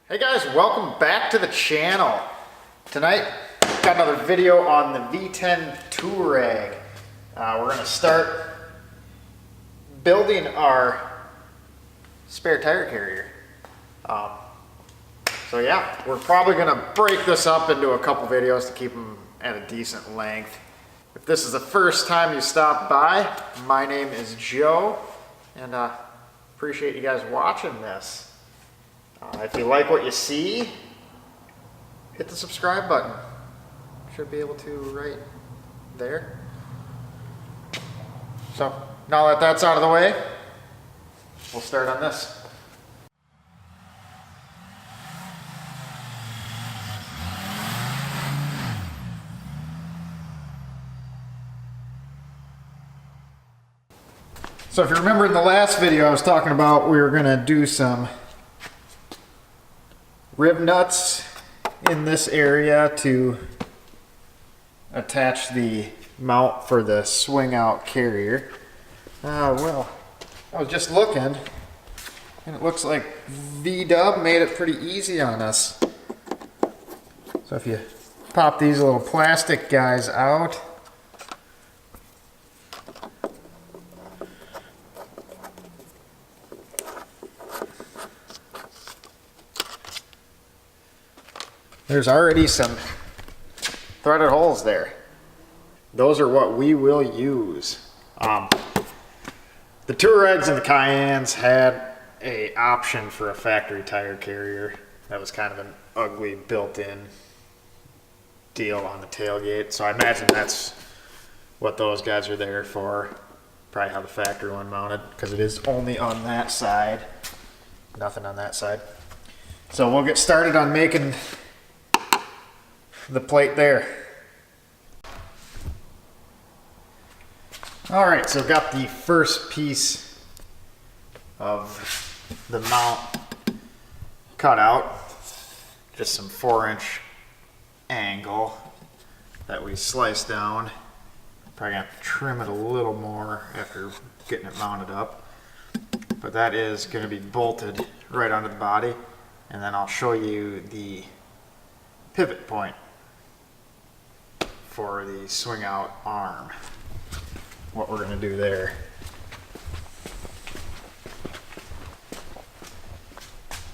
Hey guys, welcome back to the channel. Tonight, got another video on the V10 Touareg. We're going to start building our spare tire carrier. So yeah, we're probably going to break this up into a couple videos to keep them at a decent length. If this is the first time you stopped by, my name is Joe, and appreciate you guys watching this. If you like what you see, hit the subscribe button. Should be able to right there. So now that that's out of the way, we'll start on this. So if you remember in the last video I was talking about we were going to do some rib nuts in this area to attach the mount for the swing out carrier. Well, I was just looking and it looks like VW made it pretty easy on us. So if you pop these little plastic guys out, there's already some threaded holes there. Those are what we will use. The Touaregs and the Cayennes had an option for a factory tire carrier. That was kind of an ugly built-in deal on the tailgate. So I imagine that's what those guys are there for. Probably how the factory one mounted, because it is only on that side. Nothing on that side. So we'll get started on making the plate there. All right, so got the first piece of the mount cut out. Just some 4-inch angle that we sliced down. Probably gonna have to trim it a little more after getting it mounted up. But that is gonna be bolted right onto the body. And then I'll show you the pivot point for the swing out arm, what we're going to do there.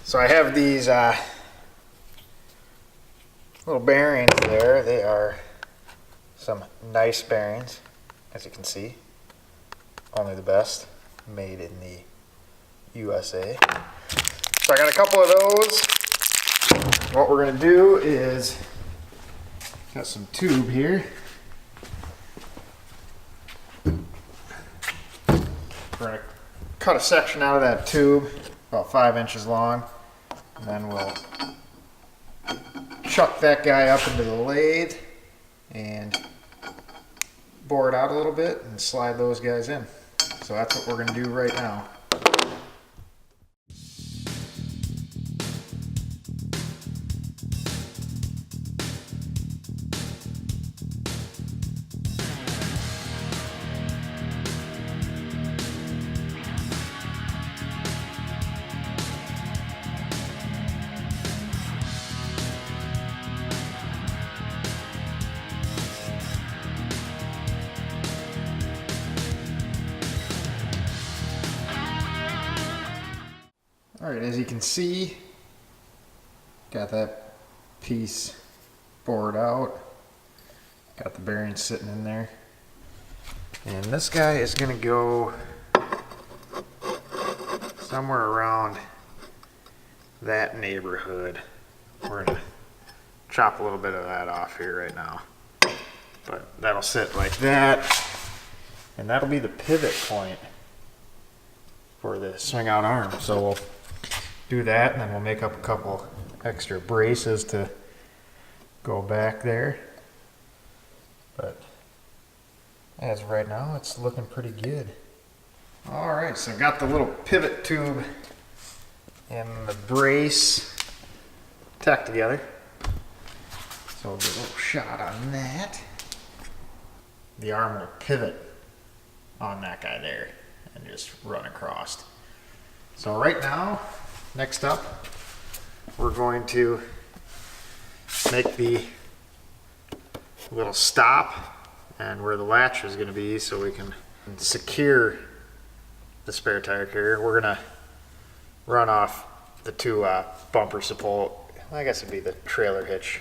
So I have these little bearings there. They are some nice bearings, as you can see. Only the best, made in the USA. So I got a couple of those. What we're going to do is got some tube here. We're going to cut a section out of that tube, about 5 inches long, and then we'll chuck that guy up into the lathe and bore it out a little bit and slide those guys in. So that's what we're going to do right now. Alright, as you can see, got that piece bored out, got the bearings sitting in there, and this guy is going to go somewhere around that neighborhood. We're going to chop a little bit of that off here right now, but that'll sit like that, and that'll be the pivot point for the swing out arm. So we'll do that, and then we'll make up a couple extra braces to go back there. But as of right now, it's looking pretty good. All right, so I've got the little pivot tube and the brace tacked together. So we'll get a little shot on that. The arm will pivot on that guy there and just run across. So right now, next up, we're going to make the little stop and where the latch is going to be so we can secure the spare tire carrier. We're going to run off the two bumper support, I guess it'd be the trailer hitch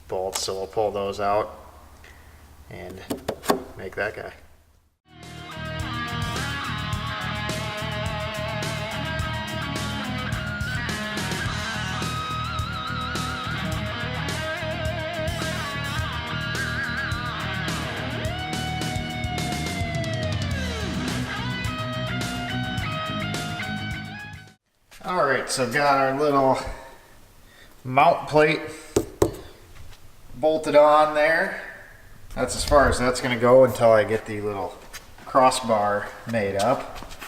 bolts, so we'll pull those out and make that guy. All right, so got our little mount plate bolted on there. That's as far as that's gonna go until I get the little crossbar made up.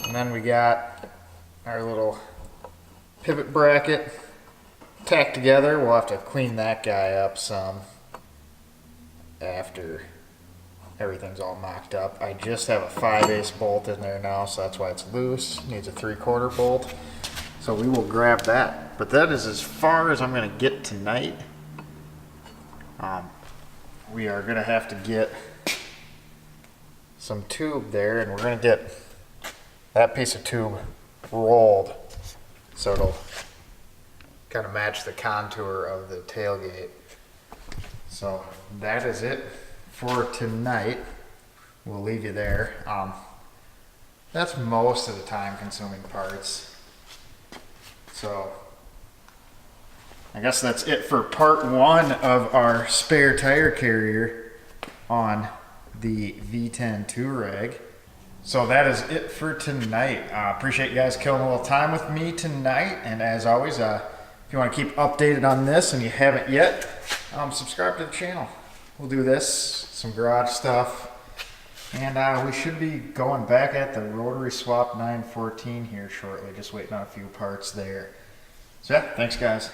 And then we got our little pivot bracket tacked together. We'll have to clean that guy up some after everything's all mocked up. I just have a 5/8 bolt in there now, so that's why it's loose. Needs a 3/4 bolt. So we will grab that. But that is as far as I'm gonna get tonight. We are gonna have to get some tube there, and we're gonna get that piece of tube rolled so it'll kind of match the contour of the tailgate. So that is it for tonight. We'll leave you there. That's most of the time consuming parts. So I guess that's it for part one of our spare tire carrier on the V10 Touareg. So that is it for tonight. Appreciate you guys killing a little time with me tonight. And as always, if you want to keep updated on this and you haven't yet, subscribe to the channel. We'll do this, some garage stuff, and we should be going back at the rotary swap 914 here shortly. Just waiting on a few parts there. So yeah, thanks guys.